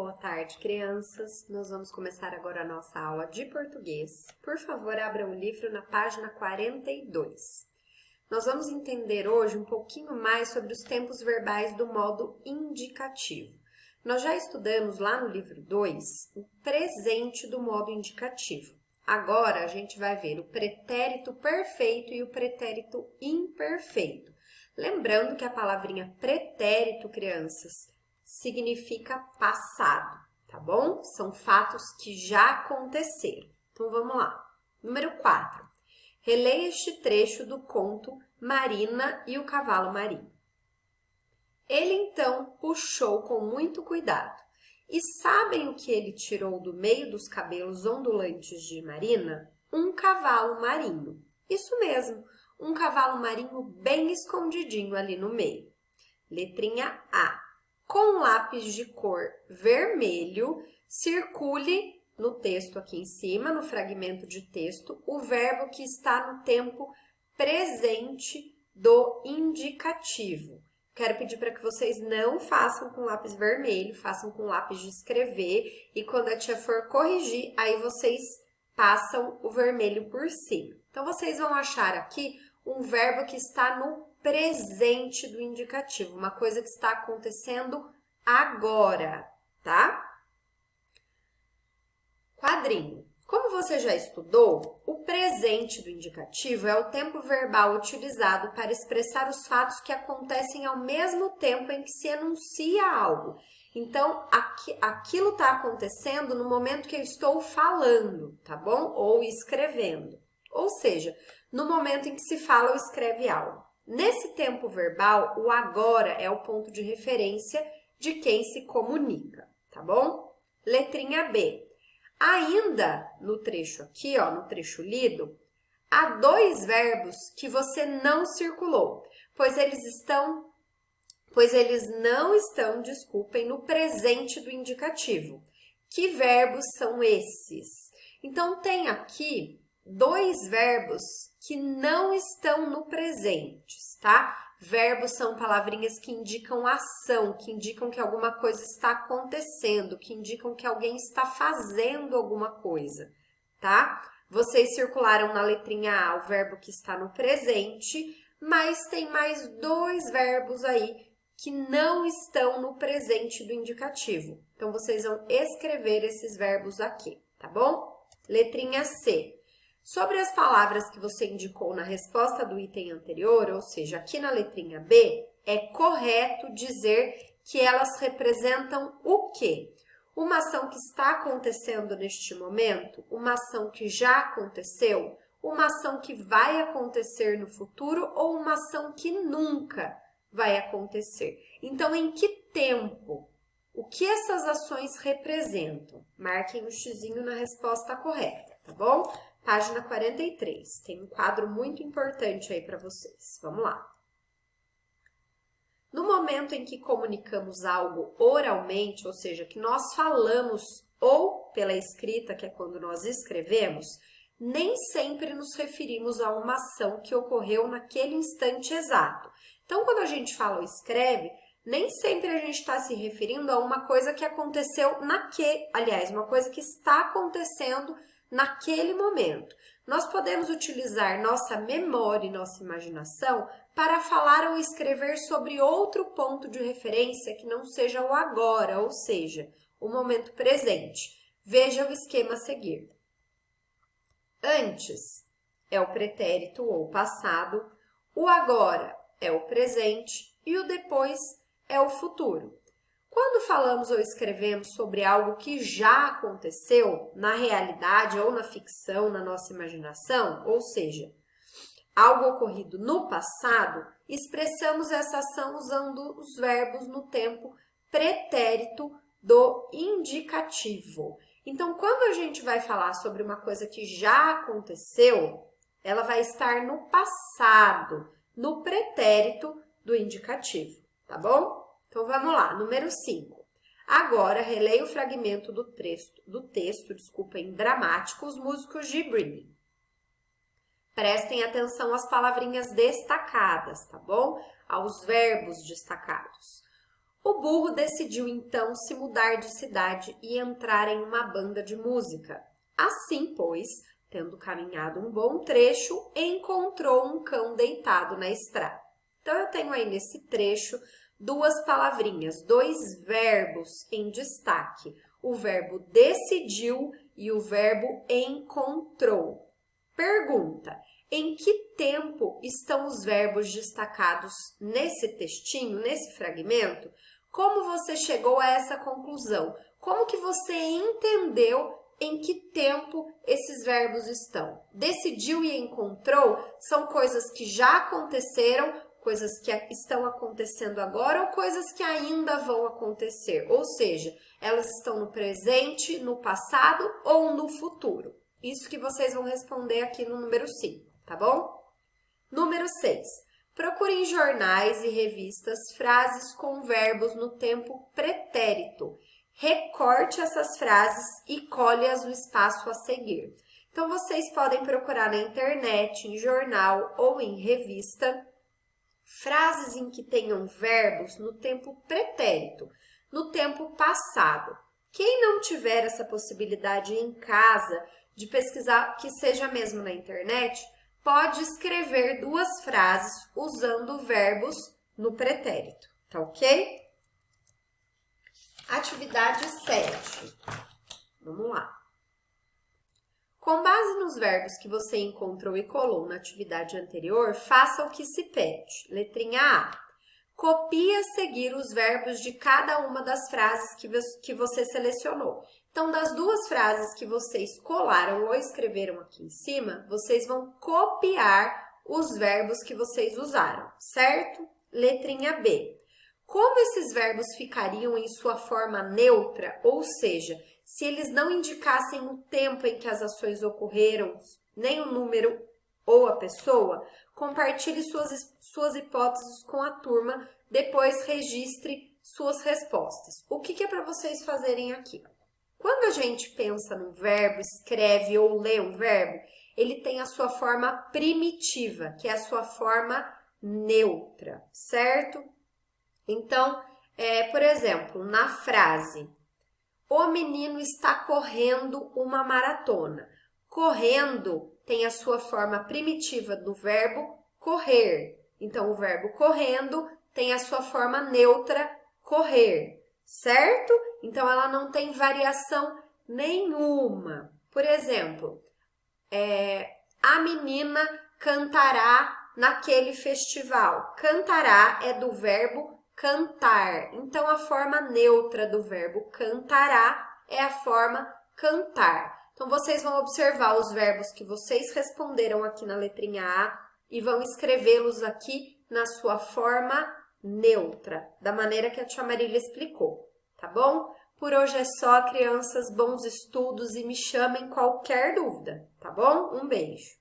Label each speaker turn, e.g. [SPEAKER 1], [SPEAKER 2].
[SPEAKER 1] Boa tarde, crianças. Nós vamos começar agora a nossa aula de português. Por favor, abra o livro na página 42. Nós vamos entender hoje um pouquinho mais sobre os tempos verbais do modo indicativo. Nós já estudamos lá no livro 2 o presente do modo indicativo. Agora, a gente vai ver o pretérito perfeito e o pretérito imperfeito. Lembrando que a palavrinha pretérito, crianças, significa passado, tá bom? São fatos que já aconteceram. Então, vamos lá. Número 4. Releia este trecho do conto Marina e o Cavalo Marinho. Ele, então, puxou com muito cuidado. E sabem o que ele tirou do meio dos cabelos ondulantes de Marina? Um cavalo marinho. Isso mesmo, um cavalo marinho bem escondidinho ali no meio. Letrinha A. Com lápis de cor vermelho, circule no texto aqui em cima, no fragmento de texto, o verbo que está no tempo presente do indicativo. Quero pedir para que vocês não façam com lápis vermelho, façam com lápis de escrever e quando a tia for corrigir, aí vocês passam o vermelho por cima. Então, vocês vão achar aqui um verbo que está no presente do indicativo, uma coisa que está acontecendo agora, tá? Quadrinho. Como você já estudou, o presente do indicativo é o tempo verbal utilizado para expressar os fatos que acontecem ao mesmo tempo em que se enuncia algo. Então, aquilo está acontecendo no momento que eu estou falando, tá bom? Ou escrevendo. Ou seja, no momento em que se fala ou escreve algo. Nesse tempo verbal, o agora é o ponto de referência de quem se comunica, tá bom? Letrinha B. Ainda no trecho aqui, ó, no trecho lido, há dois verbos que você não circulou, pois eles não estão, desculpem, no presente do indicativo. Que verbos são esses? Então, tem aqui dois verbos que não estão no presente, tá? Verbos são palavrinhas que indicam ação, que indicam que alguma coisa está acontecendo, que indicam que alguém está fazendo alguma coisa, tá? Vocês circularam na letrinha A o verbo que está no presente, mas tem mais dois verbos aí que não estão no presente do indicativo. Então, vocês vão escrever esses verbos aqui, tá bom? Letrinha C. Sobre as palavras que você indicou na resposta do item anterior, ou seja, aqui na letrinha B, é correto dizer que elas representam o quê? Uma ação que está acontecendo neste momento, uma ação que já aconteceu, uma ação que vai acontecer no futuro ou uma ação que nunca vai acontecer. Então, em que tempo? O que essas ações representam? Marquem o xizinho na resposta correta, tá bom? Página 43, tem um quadro muito importante aí para vocês. Vamos lá. No momento em que comunicamos algo oralmente, ou seja, que nós falamos ou pela escrita, que é quando nós escrevemos, nem sempre nos referimos a uma ação que ocorreu naquele instante exato. Então, quando a gente fala ou escreve, nem sempre a gente está se referindo a uma coisa que aconteceu uma coisa que está acontecendo naquele momento. Nós podemos utilizar nossa memória e nossa imaginação para falar ou escrever sobre outro ponto de referência que não seja o agora, ou seja, o momento presente. Veja o esquema a seguir. Antes é o pretérito ou passado, o agora é o presente e o depois é o futuro. Quando falamos ou escrevemos sobre algo que já aconteceu na realidade ou na ficção, na nossa imaginação, ou seja, algo ocorrido no passado, expressamos essa ação usando os verbos no tempo pretérito do indicativo. Então, quando a gente vai falar sobre uma coisa que já aconteceu, ela vai estar no passado, no pretérito do indicativo, tá bom? Então, vamos lá, número 5. Agora, releia o fragmento do texto, em dramático, Os Músicos de Britney. Prestem atenção às palavrinhas destacadas, tá bom? Aos verbos destacados. O burro decidiu então se mudar de cidade e entrar em uma banda de música. Assim, pois, tendo caminhado um bom trecho, encontrou um cão deitado na estrada. Então, eu tenho aí nesse trecho duas palavrinhas, dois verbos em destaque. O verbo decidiu e o verbo encontrou. Pergunta: em que tempo estão os verbos destacados nesse textinho, nesse fragmento? Como você chegou a essa conclusão? Como que você entendeu em que tempo esses verbos estão? Decidiu e encontrou são coisas que já aconteceram, coisas que estão acontecendo agora ou coisas que ainda vão acontecer. Ou seja, elas estão no presente, no passado ou no futuro. Isso que vocês vão responder aqui no número 5, tá bom? Número 6. Procure em jornais e revistas frases com verbos no tempo pretérito. Recorte essas frases e colhe-as no espaço a seguir. Então, vocês podem procurar na internet, em jornal ou em revista, frases em que tenham verbos no tempo pretérito, no tempo passado. Quem não tiver essa possibilidade em casa de pesquisar, que seja mesmo na internet, pode escrever duas frases usando verbos no pretérito, tá ok? Atividade 7. Vamos lá. Com base nos verbos que você encontrou e colou na atividade anterior, faça o que se pede. Letrinha A. Copie a seguir os verbos de cada uma das frases que você selecionou. Então, das duas frases que vocês colaram ou escreveram aqui em cima, vocês vão copiar os verbos que vocês usaram, certo? Letrinha B. Como esses verbos ficariam em sua forma neutra, ou seja, se eles não indicassem o tempo em que as ações ocorreram, nem o número ou a pessoa, compartilhe suas hipóteses com a turma, depois registre suas respostas. O que é para vocês fazerem aqui? Quando a gente pensa num verbo, escreve ou lê um verbo, ele tem a sua forma primitiva, que é a sua forma neutra, certo? Então, por exemplo, na frase, o menino está correndo uma maratona. Correndo tem a sua forma primitiva do verbo correr. Então, o verbo correndo tem a sua forma neutra correr, certo? Então, ela não tem variação nenhuma. Por exemplo, a menina cantará naquele festival. Cantará é do verbo cantar. Então, a forma neutra do verbo cantará é a forma cantar. Então, vocês vão observar os verbos que vocês responderam aqui na letrinha A e vão escrevê-los aqui na sua forma neutra, da maneira que a tia Marília explicou, tá bom? Por hoje é só, crianças, bons estudos e me chamem qualquer dúvida, tá bom? Um beijo!